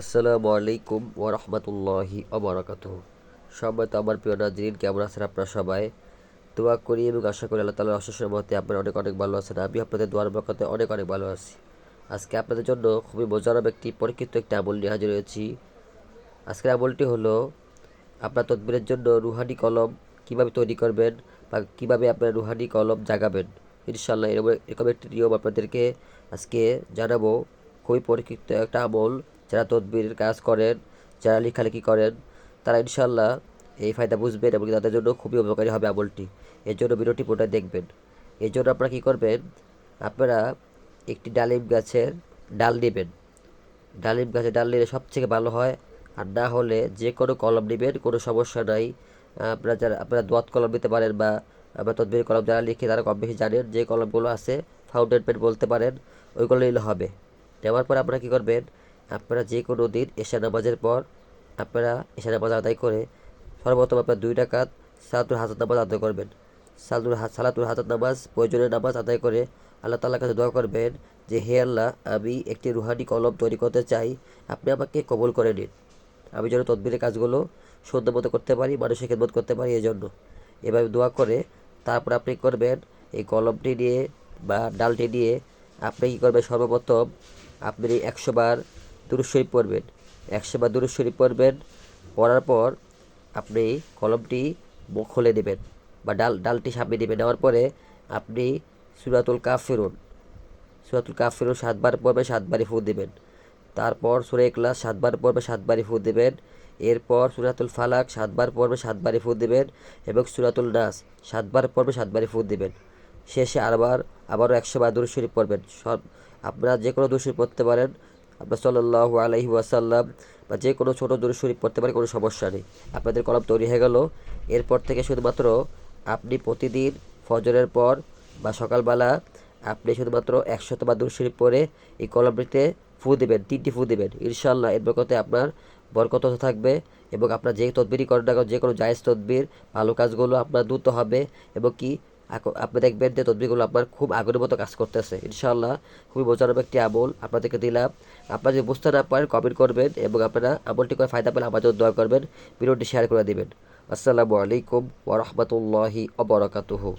আসসালামু আলাইকুম ওয়া রাহমাতুল্লাহি ওয়া বারাকাতুহু। সম্মানিত আমার প্রিয় নাজরিন, কেমন আছেন আপনারা সবাই? দোয়া করি এবং আশা করি আল্লাহ তাআলার অশেষ রহমতে আপনারা অনেক অনেক ভালো আছেন। আমি আপনাদের দোয়ার বরকতে অনেক অনেক ভালো আছি। আজকে আপনাদের জন্য খুবই মজাদার একটি পরীক্ষিত একটি আমল নিয়ে হাজির হয়েছি। আজকের আমলটি হলো আপনার তদবিরের জন্য রুহানি কলম কিভাবে তৈরি করবেন বা কিভাবে আপনার রুহানি কলম জাগাবেন। ইনশাআল্লাহ এরকম একটি নিয়ম আপনাদেরকে আজকে জানাবো। খুবই পরীক্ষিত একটা আমল। যারা তদবিরের কাজ করেন, যারা লেখালেখি করেন, তারা ইনশাআল্লাহ এই ফায়দা বুঝবেন এবং তাদের জন্য খুবই উপকারী হবে আমলটি। এর জন্য ভিডিওটি পুরোটা দেখবেন। এর জন্য আপনারা কী করবেন, আপনারা একটি ডালিম গাছের ডাল নেবেন। ডালিম গাছের ডাল নিলে সবথেকে ভালো হয়। আর না হলে যে কোনো কলম নেবেন, কোনো সমস্যা নাই। আপনারা দোয়াত কলম নিতে পারেন বা আমরা তদবির কলম যারা লিখে তারা কম বেশি জানেন যে কলমগুলো আছে, ফাউন্টেন পেন বলতে পারেন, ওইগুলো নিলে হবে। নেওয়ার পর আপনারা কী করবেন, আপনারা যে কোনো দিন এশা নামাজের পর আপনারা এশা নামাজ আদায় করে সর্বপ্রথম আপনার 2 রাকাত সালাতুল হাজাত নামাজ আদায় করবেন। সালাতুল হাজাত নামাজ প্রয়োজনীয় নামাজ আদায় করে আল্লাহ তাআলার কাছে দোয়া করবেন যে, হে আল্লাহ, আমি একটি রুহানি কলম তৈরি করতে চাই, আপনি আমাকে কবুল করে নিন। আমি যেন তদবিরের কাজগুলো সুন্দর মতো করতে পারি, মানুষের খেদমত করতে পারি, এই জন্য এভাবে দোয়া করে তারপর আপনি করবেন এই কলমটি নিয়ে বা ডালটি নিয়ে আপনি কী করবেন, সর্বপ্রথম আপনি 100 বার দুরূদ শরীফ পড়বেন। 100 বার দুরূদ শরীফ পড়বেন। পড়ার পর আপনি কলমটি খুলে নেবেন বা ডালটি সামনে নেবেন। নেওয়ার পরে আপনি সূরাতুল কাফিরুন 7 বার পড়বেন, 7 বারই ফু দিবেন। তারপর সূরা ইখলাস 7 বার পড়বে, 7 বারই ফু দিবেন। এরপর সূরাতুল ফালাক 7 বার পড়বে, 7 বারই ফু দিবেন এবং সূরাতুল নাস 7 বার পড়বে, 7 বারই ফু দিবেন। শেষে আবারও 100 বার দুরূদ শরীফ পড়বেন। আপনারা যে কোনো দুরূদ শরীফ পড়তে পারেন, আপনার সাল্লাল্লাহু আলাইহি ওয়াসাল্লাম, বা যে কোনো ছোটো দুরূদ শরীফ পড়তে পারেন, কোনো সমস্যা নেই। আপনাদের কলম তৈরি হয়ে গেল। এরপর থেকে শুধুমাত্র আপনি প্রতিদিন ফজরের পর বা সকালবেলা আপনি শুধুমাত্র 100 বার দুরূদ শরীফ পড়ে এই কলমটিতে ফু দিবেন, 3টি ফু দিবেন। ইনশাআল্লাহ এর বরকতে আপনার বরকত হতে থাকবে এবং আপনার যে তদবিরই করেন না কেন, যে কোনো জায়েজ তদবির, ভালো কাজগুলো আপনার দ্রুত হবে এবং কি আপনি দেখবেন যে তদবিরগুলো আপনার খুব আগুনের মতো কাজ করতেছে। ইনশাআল্লাহ খুবই বোঝানোর একটি আমল আপনাদেরকে দিলাম। আপনারা যদি বুঝতে না পারেন কমেন্ট করবেন এবং আপনারা আমলটি করে ফায়দা পেলে আমার জন্য দোয়া করবেন, ভিডিওটি শেয়ার করে দিবেন। আসসালামু আলাইকুম ওয়া রাহমাতুল্লাহি ওয়া বারাকাতুহু।